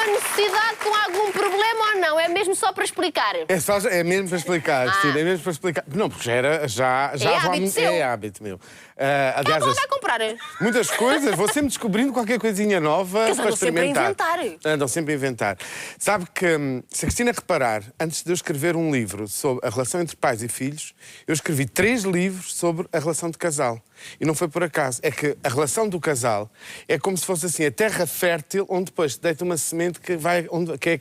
alguma necessidade, com algum problema ou não? É mesmo só para explicar? É mesmo para explicar, Cristina, é mesmo para explicar. Não, porque já hábito seu. É hábito meu. Aliás, Então vai comprar. muitas coisas, vou sempre descobrindo qualquer coisinha nova para experimentar. Andam sempre a inventar. Sabe que, se a Cristina reparar, antes de eu escrever um livro sobre a relação entre pais e filhos, eu escrevi 3 livros sobre a relação de casal. E não foi por acaso. É que a relação do casal é como se fosse assim, a terra fértil onde depois se deita uma semente que é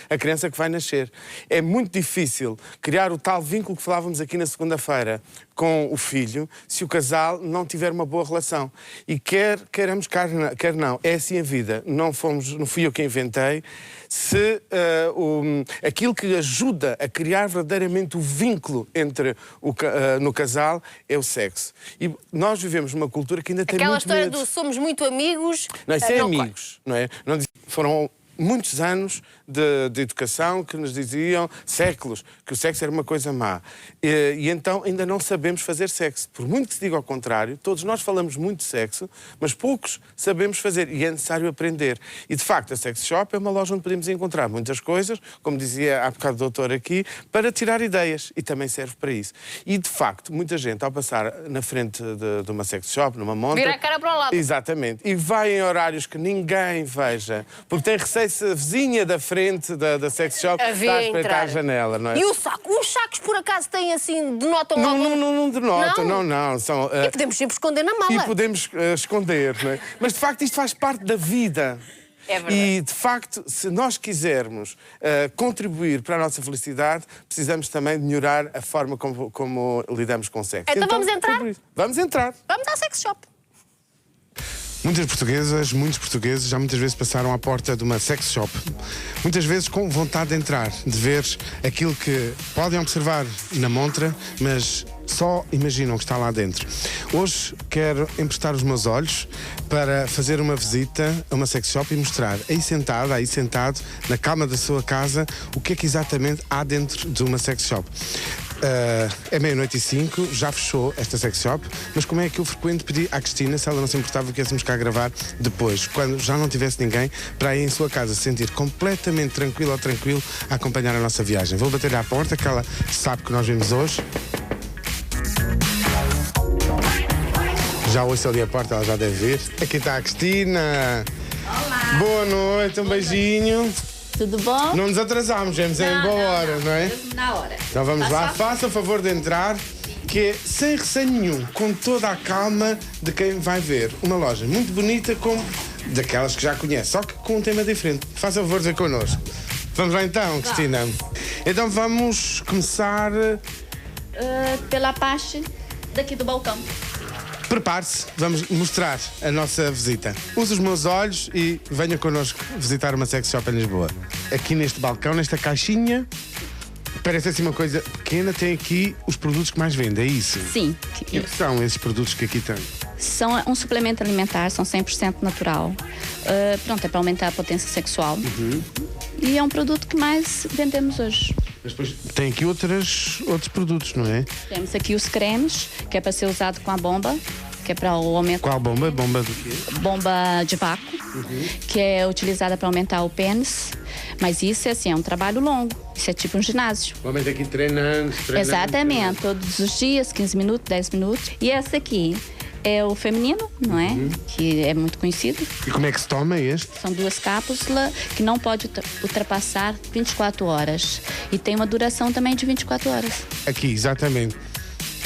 a criança que vai nascer. É muito difícil criar o tal vínculo que falávamos aqui na segunda-feira com o filho se o casal não tiver uma boa relação. E queiramos, quer não, é assim a vida. Não fui eu que inventei. Se aquilo que ajuda a criar verdadeiramente o vínculo no casal é o sexo. E nós vivemos numa cultura que ainda tem aquela muito história medo. do somos muito amigos. Não, isso é amigos, não é? Foram muitos anos de educação que nos diziam, séculos, que o sexo era uma coisa má. E então ainda não sabemos fazer sexo. Por muito que se diga ao contrário, todos nós falamos muito de sexo, mas poucos sabemos fazer. E é necessário aprender. E, de facto, a Sex Shop é uma loja onde podemos encontrar muitas coisas, como dizia há bocado o doutor aqui, para tirar ideias. E também serve para isso. E, de facto, muita gente, ao passar na frente de uma Sex Shop, numa montra... Vira a cara para o lado. Exatamente. E vai em horários que ninguém veja. Porque tem receio se a vizinha da frente da Sex Shop está a espreitar a janela, não é? E o saco? Os sacos, por acaso, têm assim, denotam não, logo? Não denotam, não. São, E podemos sempre esconder na mala. E podemos esconder, não é? Mas, de facto, isto faz parte da vida. É verdade. E, de facto, se nós quisermos contribuir para a nossa felicidade, precisamos também de melhorar a forma como lidamos com o sexo. Então vamos entrar? Vamos entrar. Vamos à Sex Shop. Muitas portuguesas, muitos portugueses já muitas vezes passaram à porta de uma sex shop. Muitas vezes com vontade de entrar, de ver aquilo que podem observar na montra, mas só imaginam que está lá dentro. Hoje quero emprestar os meus olhos para fazer uma visita a uma sex shop e mostrar aí sentado, na calma da sua casa, o que é que exatamente há dentro de uma sex shop. É 00:05, já fechou esta sex shop, mas como é que eu frequento pedi à Cristina se ela não se importava que íssemos cá gravar depois, quando já não tivesse ninguém, para aí em sua casa se sentir completamente tranquilo ou tranquilo a acompanhar a nossa viagem. Vou bater à porta, que ela sabe que nós vimos hoje. Já ouço ali a porta, ela já deve vir. Aqui está a Cristina. Olá. Boa noite, um beijinho. Tudo bom? Não nos atrasámos, viemos em boa hora, não é? Mesmo na hora. Então vamos lá, faça o favor de entrar, que é sem receio nenhum, com toda a calma de quem vai ver. Uma loja muito bonita, como daquelas que já conhece, só que com um tema diferente. Faça o favor de ver connosco. Vamos lá então, Cristina. Então vamos começar... Pela parte daqui do balcão. Prepare-se, vamos mostrar a nossa visita. Use os meus olhos e venha connosco visitar uma sex shop em Lisboa. Aqui neste balcão, nesta caixinha, parece assim uma coisa pequena, tem aqui os produtos que mais vendem, é isso? Sim. O que são esses produtos que aqui tem? São um suplemento alimentar, são 100% natural. Pronto, é para aumentar a potência sexual. E é um produto que mais vendemos hoje. Mas depois tem aqui outros produtos, não é? Temos aqui os cremes, que é para ser usado com a bomba, que é para o aumento... Qual bomba? Bomba do quê? Bomba de vácuo, que é utilizada para aumentar o pênis. Mas isso é assim, é um trabalho longo. Isso é tipo um ginásio. O homem tem que ir treinando. Exatamente, todos os dias, 15 minutos, 10 minutos. E essa aqui é o feminino, não é? Que é muito conhecido. E como é que se toma este? São 2 cápsulas que não pode ultrapassar 24 horas. E tem uma duração também de 24 horas. Aqui, exatamente.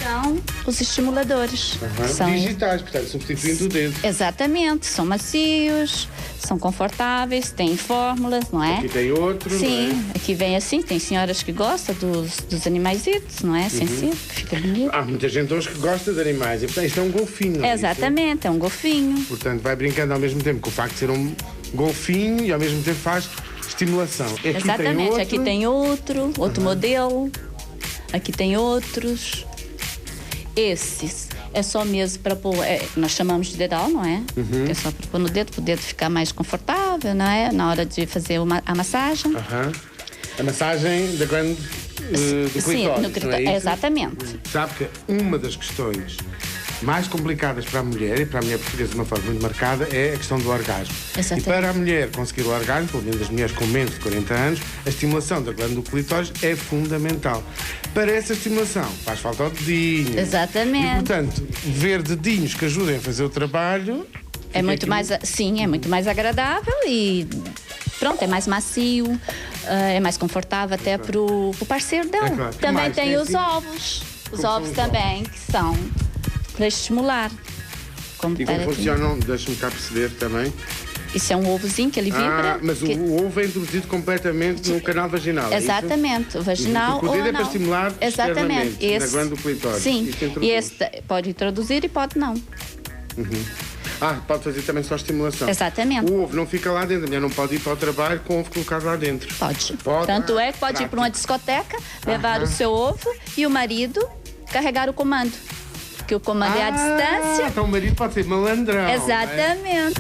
São os estimuladores. São digitais, portanto, substituindo o dedo. Exatamente, são macios, são confortáveis, têm fórmulas, não é? Aqui tem outro, sim, não é? Aqui vem assim, tem senhoras que gostam dos animaizitos, não é? Sensível, que fica bonito. Há muita gente hoje que gosta de animais. E, portanto, isto é um golfinho. Exatamente, é um golfinho. Portanto, vai brincando ao mesmo tempo com o facto de ser um golfinho e ao mesmo tempo faz estimulação. Aqui Exatamente, tem aqui tem outro modelo. Aqui tem outros. Esses é só mesmo para pôr, nós chamamos de dedal, não é? Que é só para pôr no dedo, para o dedo ficar mais confortável, não é? Na hora de fazer a massagem. A massagem da glândula do clitóris, Sim, não é isso? exatamente. Sabe que uma das questões mais complicadas para a mulher, e para a mulher portuguesa de uma forma muito marcada, é a questão do orgasmo. Exatamente. E para a mulher conseguir o orgasmo, pelo menos as mulheres com menos de 40 anos, a estimulação da glândula do clitóris é fundamental. Para essa estimulação faz falta o dedinho. Exatamente. E, portanto, ver dedinhos que ajudem a fazer o trabalho... É muito mais, sim, é muito mais agradável e pronto, é mais macio, é mais confortável até pro parceiro dela. É claro. Também Mais, tem tem os assim? ovos. Os Como ovos são os também, que são para estimular. E como funcionam, deixa-me cá perceber também. Isso é um ovozinho que ele vibra. Mas o ovo é introduzido completamente no canal vaginal. Exatamente, o vaginal Porque o dedo ou é para anal. estimular Exatamente. na glândula do clitóris. Sim, Isto e introduz. este pode introduzir e pode não. Pode fazer também só estimulação. Exatamente. O ovo não fica lá dentro, a mulher não pode ir para o trabalho com o ovo colocado lá dentro. Pode. Pode. Tanto é que pode ir para uma discoteca, levar o seu ovo e o marido carregar o comando. Porque o comando é à distância. Então o marido pode ser malandrão. Exatamente.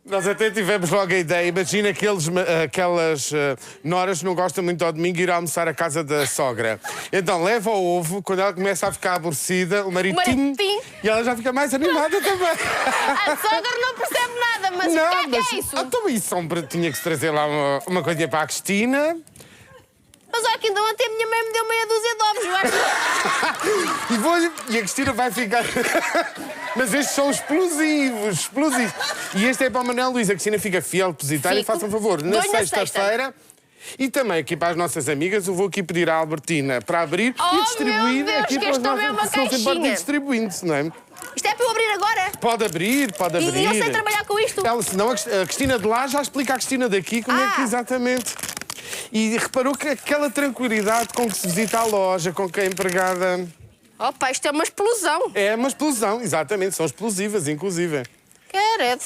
Nós até tivemos logo a ideia. Imagina aquelas noras que não gostam muito ao domingo ir almoçar à casa da sogra. Então leva o ovo, quando ela começa a ficar aborrecida, o marido tim, e ela já fica mais animada também. A sogra não percebe nada, mas Não, o que é isso? Então isso tinha que se trazer lá uma coisinha para a Cristina. Mas olha que ainda ontem a minha mãe me deu meia dúzia de ovos. Eu acho E a Cristina vai ficar... Mas estes são explosivos. E este é para o Manuel Luís. A Cristina fica fiel depositária e faça um favor. Na sexta-feira... E também aqui para as nossas amigas, eu vou aqui pedir à Albertina para abrir e distribuir meu Deus, aqui que para os esta é uma nossos... Se não se importa, caixinha. ir distribuindo-se, não é? Isto é para eu abrir agora? Pode abrir. E eu sei trabalhar com isto? Senão a Cristina de lá já explica à Cristina daqui como é que exatamente... E reparou que aquela tranquilidade com que se visita a loja, com que a empregada... Opa, isto é uma explosão. É uma explosão, exatamente. São explosivas, inclusive. Queredo.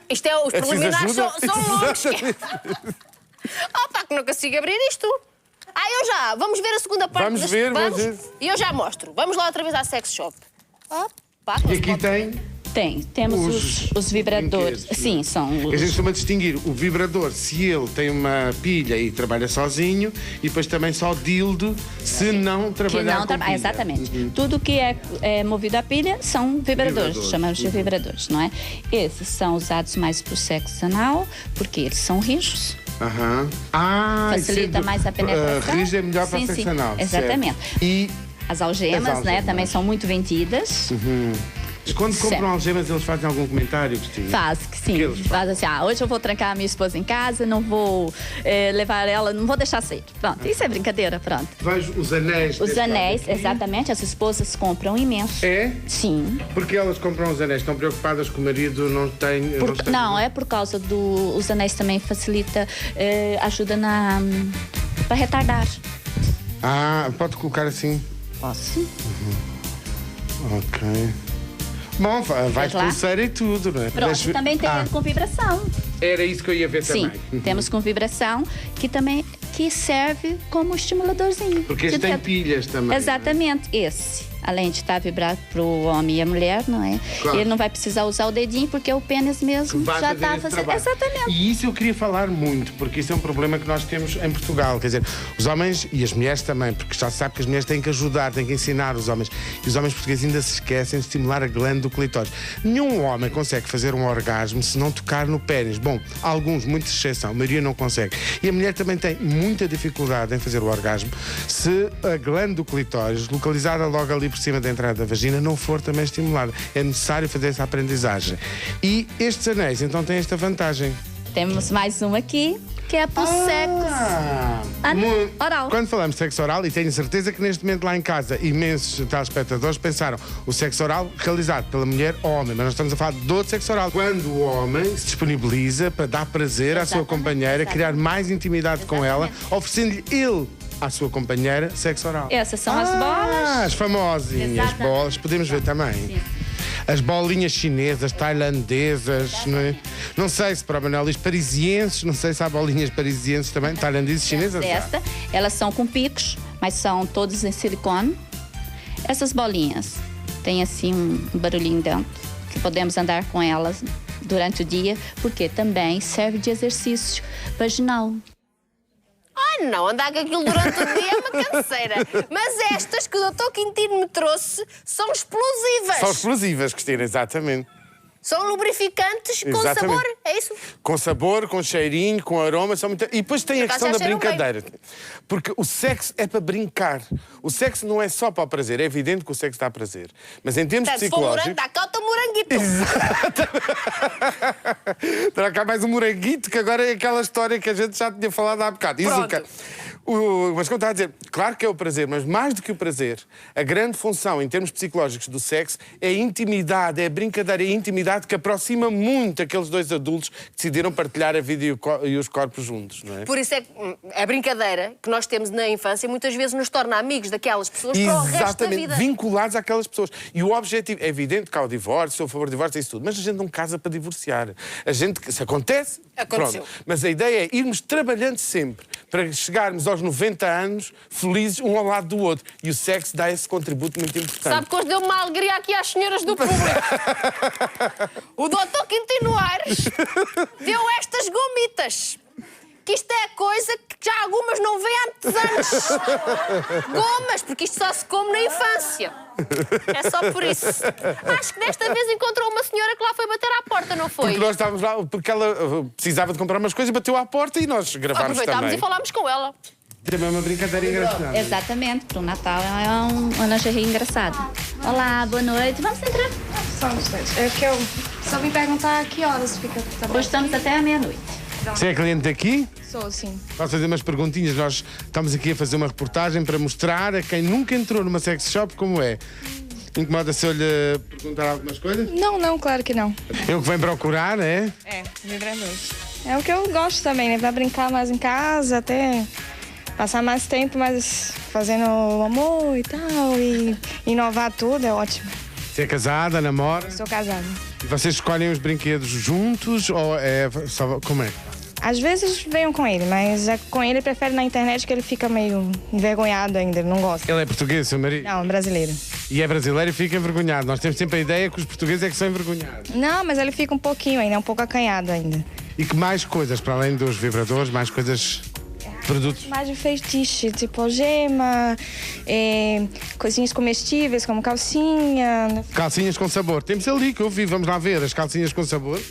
Isto é, os preliminares são longos. Opa, que não consigo abrir isto. Vamos ver a segunda parte. Vamos ver. E eu já mostro. Vamos lá outra vez à sex shop. Opa, E aqui tem... Temos os vibradores. brinquedos. Sim, são A gente os... costuma distinguir o vibrador se ele tem uma pilha e trabalha sozinho, e depois também só dildo se não trabalhar com pilha. Exatamente. Tudo que é movido a pilha são vibradores. Chamamos de vibradores, não é? Esses são usados mais para o sexo anal, porque eles são rijos. Facilita mais a penetração. Rijo é melhor para Sim, sexo sim. anal. Exatamente. Certo. E As algemas, né, também são muito vendidas. quando compram algemas, eles fazem algum comentário, Cristina? Faz, que sim. Faz assim, hoje eu vou trancar a minha esposa em casa, não vou levar ela, não vou deixar sair. Pronto, isso é brincadeira, pronto. Vejo os anéis. Os anéis, exatamente, as esposas compram imenso. É? Sim. Porque elas compram os anéis, estão preocupadas que o marido não tem... Não, é por causa dos anéis também facilita, ajuda para retardar. Pode colocar assim? Posso? Ok. Bom, vai de pulseira e tudo, não é? Pronto, também tem com vibração. Era isso que eu ia ver também. Sim, temos com vibração, que serve como estimuladorzinho. Porque este tem pilhas também. Exatamente, esse. Além de estar vibrado para o homem e a mulher, não é? Claro. Ele não vai precisar usar o dedinho, porque o pênis mesmo já está fazendo. Exatamente. E isso eu queria falar muito, porque isso é um problema que nós temos em Portugal. Quer dizer, os homens e as mulheres também, porque já se sabe que as mulheres têm que ajudar, têm que ensinar os homens. E os homens portugueses ainda se esquecem de estimular a glândula do clitóris. Nenhum homem consegue fazer um orgasmo se não tocar no pênis. Bom, alguns, muita exceção, a maioria não consegue. E a mulher também tem muita dificuldade em fazer o orgasmo se a glândula do clitóris, localizada logo ali por cima da entrada da vagina, não for também estimulada. É necessário fazer essa aprendizagem. E estes anéis, então, têm esta vantagem. Temos mais um aqui, que é para o sexo oral. Quando falamos de sexo oral, e tenho certeza que neste momento lá em casa imensos telespectadores pensaram o sexo oral realizado pela mulher ou homem, mas nós estamos a falar de outro sexo oral. Quando o homem se disponibiliza para dar prazer à sua companheira, criar mais intimidade com ela, oferecendo-lhe ele à sua companheira sexo oral. Essas são as bolas. As famosinhas bolas, podemos ver também. Sim. As bolinhas chinesas, tailandesas, não é? Não sei se para o Manuel diz parisienses, não sei se há bolinhas parisienses também, tailandeses, chinesas. Elas são com picos, mas são todas em silicone. Essas bolinhas têm assim um barulhinho dentro, que podemos andar com elas durante o dia, porque também serve de exercício vaginal. Não, andar com aquilo durante o dia é uma canseira. Mas estas que o Dr. Quintino me trouxe são explosivas. São explosivas, Cristina, exatamente. São lubrificantes com Exatamente. sabor, é isso? Com sabor, com cheirinho, com aroma. São muito... E depois tem a questão da brincadeira. Porque o sexo é para brincar. O sexo não é só para o prazer. É evidente que o sexo dá prazer. Mas em termos psicológicos... Se for morango, dá cá o teu moranguito. Exatamente. Terá cá mais um moranguito, que agora é aquela história que a gente já tinha falado há bocado. Mas como está a dizer, claro que é o prazer, mas mais do que o prazer, a grande função em termos psicológicos do sexo é a intimidade, é a brincadeira, é a intimidade que aproxima muito aqueles dois adultos que decidiram partilhar a vida e os corpos juntos, não é? Por isso é que a brincadeira que nós temos na infância muitas vezes nos torna amigos daquelas pessoas para o resto da vida. Vinculados àquelas pessoas. E o objetivo, é evidente que há o divórcio, sou a favor do divórcio, é isso tudo, mas a gente não casa para divorciar. A gente, se acontece, aconteceu. Pronto. Mas a ideia é irmos trabalhando sempre para chegarmos aos 90 anos felizes um ao lado do outro. E o sexo dá esse contributo muito importante. Sabe que hoje deu uma alegria aqui às senhoras do público. O Dr. Quintino Aires deu estas gomitas. Que isto é coisa que já algumas não vêem há muitos anos. Gomas, porque isto só se come na infância. É só por isso. Acho que desta vez encontrou uma senhora que lá foi bater à porta, não foi? Porque nós estávamos lá, porque ela precisava de comprar umas coisas, bateu à porta e nós gravámos também. Aproveitámos e falámos com ela. Também uma brincadeira engraçada. Exatamente, para o Natal é uma lingerie engraçada. Olá, boa noite. Vamos entrar? Só um instante. É que eu só vim perguntar a que horas fica. Hoje estamos até à meia-noite. Você é cliente aqui? Sou, sim. Posso fazer umas perguntinhas? Nós estamos aqui a fazer uma reportagem para mostrar a quem nunca entrou numa sex shop como é. Incomoda-se eu lhe perguntar algumas coisas? Não, claro que não. Eu que venho procurar, é? É, livre-noite. É o que eu gosto também, né? Pra brincar mais em casa, até passar mais tempo mais fazendo amor e tal, e inovar tudo, é ótimo. Você é casada, namora? Sou casada. E vocês escolhem os brinquedos juntos ou é só... Como é? Às vezes venho com ele, mas com ele prefere na internet que ele fica meio envergonhado ainda, ele não gosta. Ele é português, seu marido? Não, brasileiro. E é brasileiro e fica envergonhado. Nós temos sempre a ideia que os portugueses é que são envergonhados. Não, mas ele fica um pouquinho ainda, um pouco acanhado ainda. E que mais coisas, para além dos vibradores, mais coisas... Produtos? Mais de feitiço, tipo algema, coisinhas comestíveis como calcinha. Calcinhas com sabor. Temos ali que eu vi, vamos lá ver as calcinhas com sabor.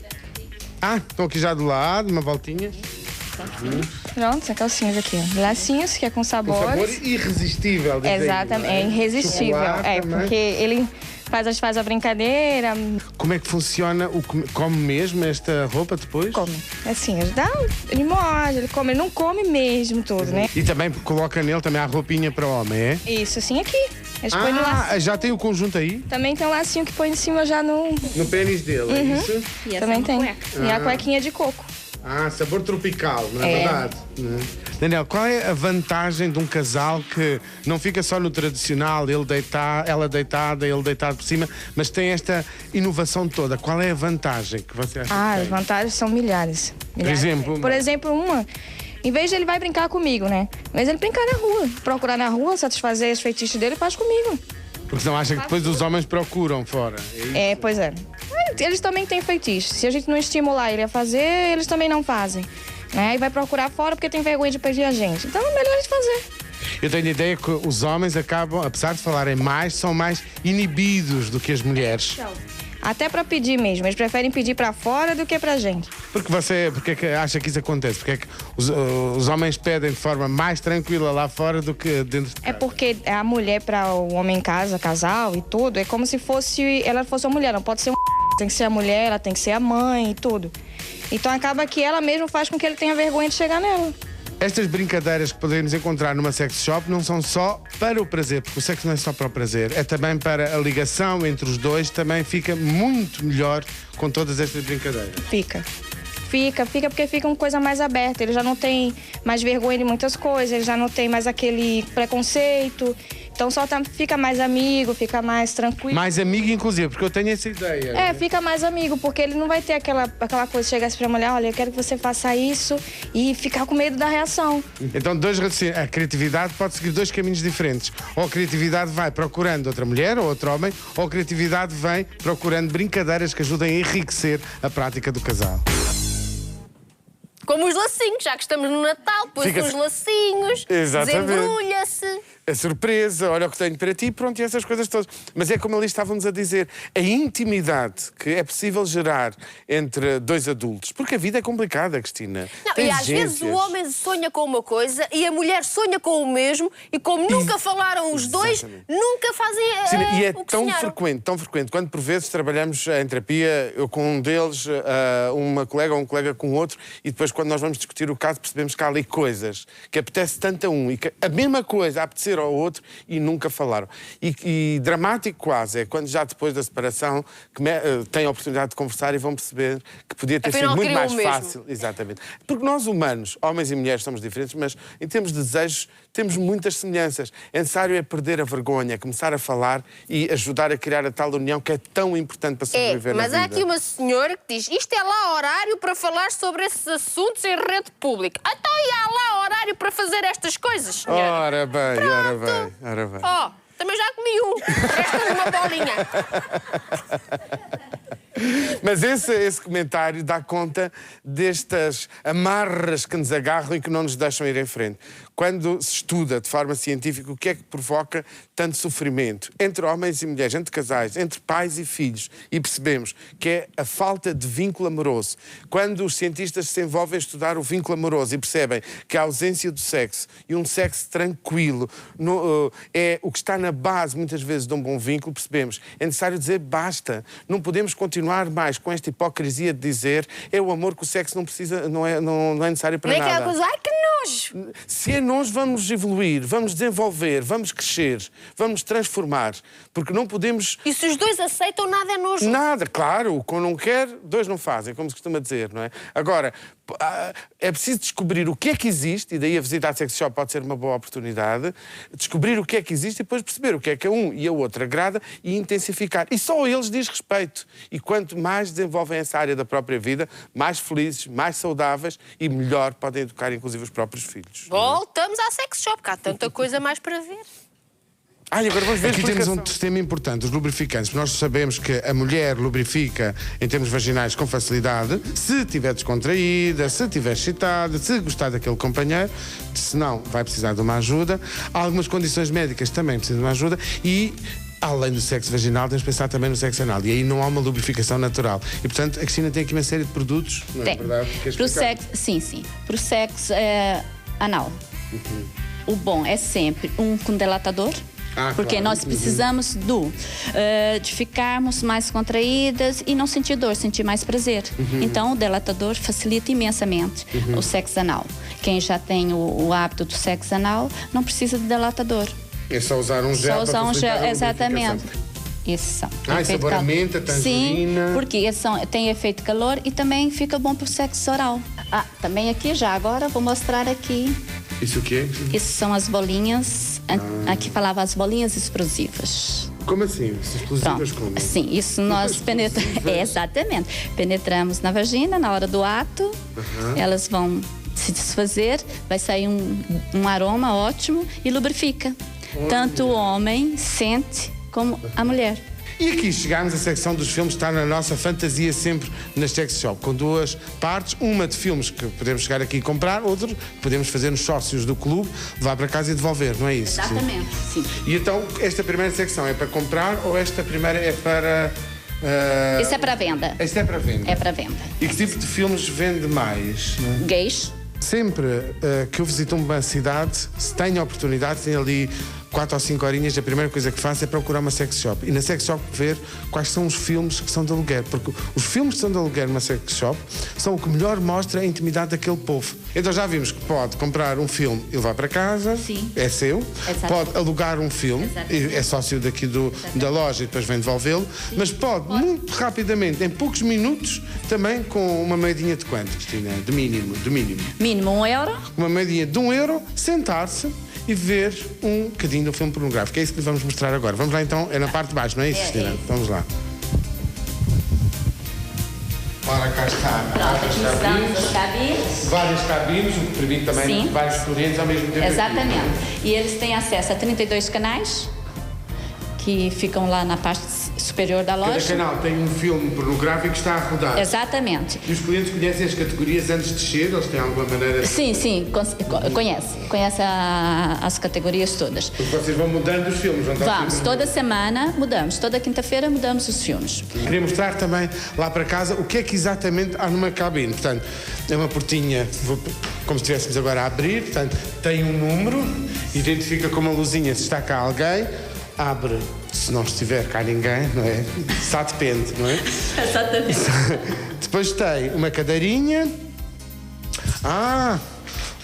Ah, estão aqui já do lado, uma voltinha. Pronto, são calcinhas aqui. Lacinhos, que é com sabores. Com sabor irresistível. Exatamente, é irresistível. Chocolate, porque ele faz a brincadeira. Como é que funciona? Come mesmo esta roupa depois? Come. Assim, ele morde, ele come, ele não come mesmo tudo, né? E também coloca nele também a roupinha para o homem, é? Isso, assim aqui. Eles põem no lacinho. Já tem o conjunto aí? Também tem um lacinho que põe em cima já no... No pênis dele, é isso? E Também tem. Cueca. E a cuequinha de coco. Ah, sabor tropical, não é verdade? Não é? Daniel, qual é a vantagem de um casal que não fica só no tradicional, ela deitada, ele deitado por cima, mas tem esta inovação toda? Qual é a vantagem que você acha que As tem? vantagens são milhares. Por exemplo, uma... Em vez de ele vai brincar comigo, né? Em vez de ele brincar na rua, procurar na rua, satisfazer os feitiços dele, faz comigo. Porque senão acha que depois os homens procuram fora. Pois é. Eles também têm feitiços. Se a gente não estimular ele a fazer, eles também não fazem. Né? E vai procurar fora porque tem vergonha de pedir a gente. Então é melhor a gente fazer. Eu tenho a ideia que os homens acabam, apesar de falarem mais, são mais inibidos do que as mulheres. Até para pedir mesmo. Eles preferem pedir para fora do que pra gente. Porque é que acha que isso acontece? Porque é que os homens pedem de forma mais tranquila lá fora do que dentro de casa? É porque a mulher para o homem em casa, casal e tudo, é como se ela fosse uma mulher. Não pode ser tem que ser a mulher, ela tem que ser a mãe e tudo. Então acaba que ela mesma faz com que ele tenha vergonha de chegar nela. Estas brincadeiras que podemos encontrar numa sex shop não são só para o prazer, porque o sexo não é só para o prazer, é também para a ligação entre os dois, também fica muito melhor com todas estas brincadeiras. Fica porque fica uma coisa mais aberta. Ele já não tem mais vergonha de muitas coisas, ele já não tem mais aquele preconceito. Então fica mais amigo, fica mais tranquilo. Mais amigo, inclusive, porque eu tenho essa ideia. Fica mais amigo, porque ele não vai ter aquela coisa de chegar assim pra mulher, olha, eu quero que você faça isso e ficar com medo da reação. Então, a criatividade pode seguir dois caminhos diferentes. Ou a criatividade vai procurando outra mulher ou outro homem, ou a criatividade vem procurando brincadeiras que ajudem a enriquecer a prática do casal. Como os lacinhos, já que estamos no Natal, põe-se uns lacinhos, desembrulha-se. A surpresa, olha o que tenho para ti, pronto, e essas coisas todas. Mas é como ali estávamos a dizer, a intimidade que é possível gerar entre dois adultos. Porque a vida é complicada, Cristina. Não, e às vezes o homem sonha com uma coisa e a mulher sonha com o mesmo, e como nunca falaram os dois, nunca fazem Cristina, e é o que tão sonharam. frequente, quando por vezes trabalhamos em terapia, eu com um deles, uma colega ou um colega com outro, e depois quando nós vamos discutir o caso percebemos que há ali coisas que apetece tanto a um e que a mesma coisa a apetecer ao outro e nunca falaram. E dramático quase é quando já depois da separação têm a oportunidade de conversar e vão perceber que podia ter sido muito mais fácil. Exatamente. Porque nós humanos, homens e mulheres, somos diferentes, mas em termos de desejos temos muitas semelhanças. É necessário perder a vergonha, começar a falar e ajudar a criar a tal união que é tão importante para sobreviver na vida. Mas há aqui uma senhora que diz, isto é lá horário para falar sobre esses assuntos em rede pública. Então e há lá horário para fazer estas coisas, senhora? Ora bem, ora bem. Ora bem. Oh, também já comi um. Resta-me uma bolinha. Mas esse comentário dá conta destas amarras que nos agarram e que não nos deixam ir em frente. Quando se estuda de forma científica o que é que provoca tanto sofrimento entre homens e mulheres, entre casais, entre pais e filhos, e percebemos que é a falta de vínculo amoroso. Quando os cientistas se envolvem a estudar o vínculo amoroso e percebem que a ausência do sexo e um sexo tranquilo é o que está na base, muitas vezes, de um bom vínculo, percebemos. É necessário dizer basta. Não podemos continuar mais com esta hipocrisia de dizer é o amor que o sexo não precisa, não é necessário para nada. Não é aquela coisa, ai que nojo! Se é nós vamos evoluir, vamos desenvolver, vamos crescer, vamos transformar, porque não podemos... E se os dois aceitam, nada é nojo? Nada, claro, quando não quer, dois não fazem, como se costuma dizer, não é? Agora, é preciso descobrir o que é que existe, e daí a visita à sex shop pode ser uma boa oportunidade, descobrir o que é que existe e depois perceber o que é que a um e a outra agrada e intensificar. E só a eles diz respeito. E quanto mais desenvolvem essa área da própria vida, mais felizes, mais saudáveis e melhor podem educar, inclusive, os próprios filhos. Voltamos à sex shop, que há tanta coisa mais para ver. Agora vamos ver. Aqui temos um tema importante, os lubrificantes. Nós sabemos que a mulher lubrifica em termos vaginais com facilidade, se estiver descontraída, se estiver excitada, se gostar daquele companheiro, se não, vai precisar de uma ajuda. Há algumas condições médicas também precisam de uma ajuda e... Além do sexo vaginal, temos de pensar também no sexo anal. E aí não há uma lubrificação natural. E, portanto, a Cristina tem aqui uma série de produtos, não é verdade? Para o sexo, sim. Para o sexo anal. O bom é sempre um com dilatador. Porque claro. nós precisamos de ficarmos mais contraídas e não sentir dor, sentir mais prazer. Então, o dilatador facilita imensamente o sexo anal. Quem já tem o hábito do sexo anal não precisa de dilatador. É só usar um gel. Só usar um gel, exatamente. Esses são. Sabor a menta, tangerina. Sim, porque esses tem efeito calor e também fica bom para o sexo oral. Também aqui já agora vou mostrar aqui. Isso o quê? Isso são as bolinhas. Aqui falava as bolinhas explosivas. Como assim? Explosivas como? Sim, isso nós penetramos. Exatamente. Penetramos na vagina na hora do ato. Elas vão se desfazer, vai sair um aroma ótimo e lubrifica. Tanto o homem sente como a mulher. E aqui chegámos à secção dos filmes, está na nossa fantasia sempre nas sex shop, com duas partes, uma de filmes que podemos chegar aqui e comprar, outra que podemos fazer nos sócios do clube, levar para casa e devolver, não é isso? Exatamente, sim. E então, esta primeira secção é para comprar ou esta primeira é para... Isso é para venda. Isto é para venda? É para venda. E que tipo de filmes vende mais? Gays. Sempre que eu visito uma cidade, se tenho a oportunidade, tenho ali 4 ou 5 horinhas, a primeira coisa que faço é procurar uma sex shop. E na sex shop ver quais são os filmes que são de aluguer. Porque os filmes que são de aluguer numa sex shop são o que melhor mostra a intimidade daquele povo. Então já vimos que pode comprar um filme e levar para casa. Sim. É seu. Exato. Pode alugar um filme, Exato. é sócio daqui da loja e depois vem devolvê-lo. Mas pode, muito rapidamente, em poucos minutos, também com uma moedinha de quanto, Cristina? De mínimo. Mínimo €1. Uma moedinha de €1, sentar-se e ver um bocadinho do filme pornográfico. É isso que lhe vamos mostrar agora. Vamos lá então, é na parte de baixo, não é isso, Cristina? Vamos lá. Ora, cá está. Pronto, aqui estamos as cabines. Várias cabines, o que permite também Sim. vários clientes ao mesmo tempo. Exatamente. E eles têm acesso a 32 canais. que ficam lá na parte superior da loja. Cada canal tem um filme pornográfico que está a rodar. Exatamente. E os clientes conhecem as categorias antes de descer? Eles têm alguma maneira de... Sim, conhece as categorias todas. Porque vocês vão mudando os filmes, vão Vamos, toda semana mudamos, toda quinta-feira mudamos os filmes. Queria mostrar também lá para casa o que é que exatamente há numa cabine. Portanto, é uma portinha, como se estivéssemos agora a abrir, portanto, tem um número, identifica com uma luzinha se está cá alguém, abre, se não estiver cá ninguém, não é? Só depende, não é? Exatamente. Depois tem uma cadeirinha,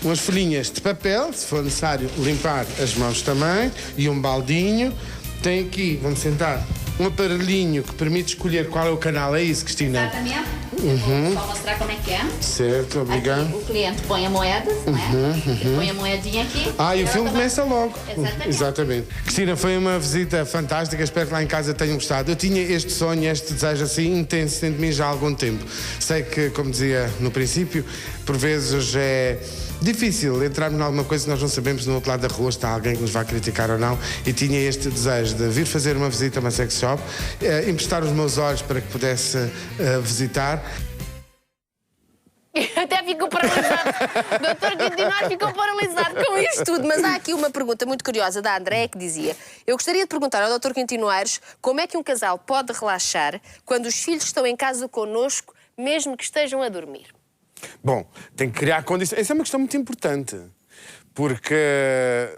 umas folhinhas de papel, se for necessário limpar as mãos também, e um baldinho. Tem aqui, vamos sentar, um aparelhinho que permite escolher qual é o canal. É isso, Cristina? Exatamente. Vou só mostrar como é que é. Certo, obrigado. Aqui, o cliente põe a moeda, não é? Põe a moedinha aqui. E o filme começa logo. Exatamente. Cristina, foi uma visita fantástica. Espero que lá em casa tenham gostado. Eu tinha este sonho, este desejo assim intenso dentro de mim já há algum tempo. Sei que, como dizia no princípio, por vezes é difícil entrarmos em alguma coisa que nós não sabemos no outro lado da rua está alguém que nos vai criticar ou não, e tinha este desejo de vir fazer uma visita a uma sex shop, emprestar os meus olhos para que pudesse visitar. Até ficou paralisado. O doutor Quintino ficou paralisado com isto tudo. Mas há aqui uma pergunta muito curiosa da Andréa que dizia: eu gostaria de perguntar ao doutor Quintino Aires como é que um casal pode relaxar quando os filhos estão em casa connosco, mesmo que estejam a dormir. Bom, tem que criar condições. Essa é uma questão muito importante. Porque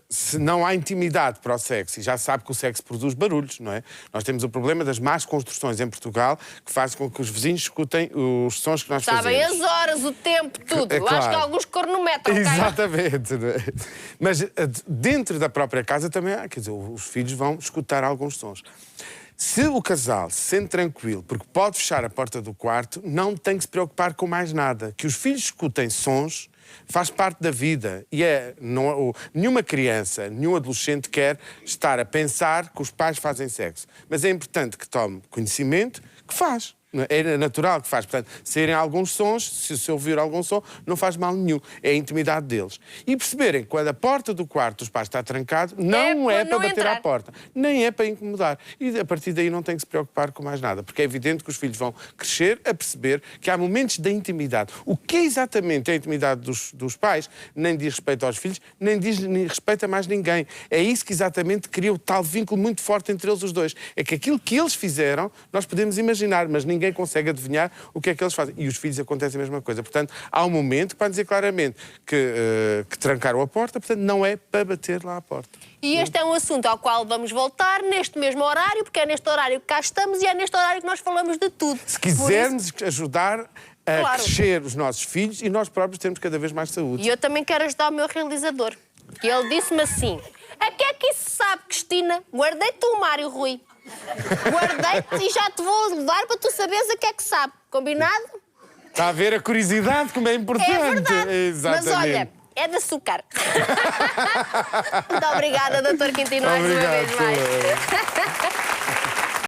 se não há intimidade para o sexo, e já sabe que o sexo produz barulhos, não é? Nós temos o problema das más construções em Portugal, que faz com que os vizinhos escutem os sons que nós Sabem fazemos. Sabem as horas, o tempo, tudo. É claro. Acho que alguns cronometram. Exatamente. Não é? Mas dentro da própria casa também há, quer dizer, os filhos vão escutar alguns sons. Se o casal se sente tranquilo, porque pode fechar a porta do quarto, não tem que se preocupar com mais nada. Que os filhos escutem sons faz parte da vida. E nenhuma criança, nenhum adolescente quer estar a pensar que os pais fazem sexo. Mas é importante que tome conhecimento que faz. É natural que faz. Portanto, saírem alguns sons, se ouvir algum som, não faz mal nenhum. É a intimidade deles. E perceberem que quando a porta do quarto dos pais está trancada, não é para bater à porta, nem é para incomodar. E a partir daí não tem que se preocupar com mais nada. Porque é evidente que os filhos vão crescer a perceber que há momentos da intimidade. O que é exatamente a intimidade dos pais nem diz respeito aos filhos, nem diz respeito a mais ninguém. É isso que exatamente cria o tal vínculo muito forte entre eles os dois. É que aquilo que eles fizeram, nós podemos imaginar, mas ninguém consegue adivinhar o que é que eles fazem. E os filhos acontece a mesma coisa. Portanto, há um momento para dizer claramente que trancaram a porta, portanto, não é para bater lá à porta. E este é um assunto ao qual vamos voltar neste mesmo horário, porque é neste horário que cá estamos e é neste horário que nós falamos de tudo. Se quisermos ajudar a crescer os nossos filhos e nós próprios temos cada vez mais saúde. E eu também quero ajudar o meu realizador. Que ele disse-me assim: a que é que isso sabe, Cristina? Guardei-te o Mário Rui. Guardei-te e já te vou levar para tu saberes a que é que sabe. Combinado? Está a ver a curiosidade, como é importante. É verdade. Exatamente. Mas olha, é de açúcar. Muito obrigada, doutor Quintino, mais uma vez mais.